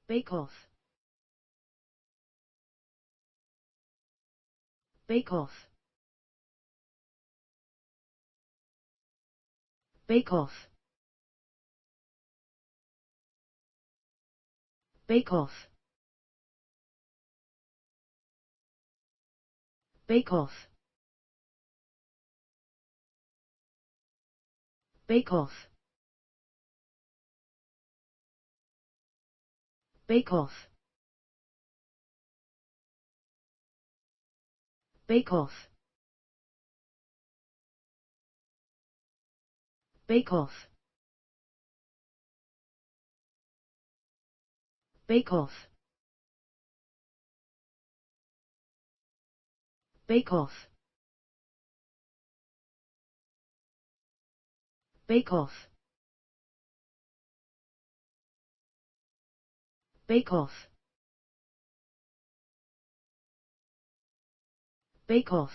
Bake Off. Bake Off. Bake Off. Bake Off. Bake Off. Bake Off. Bake Off. Bake Off. Bake Off. Bake Off. Bake Off. Bake Off. Bake Off. Bake Off.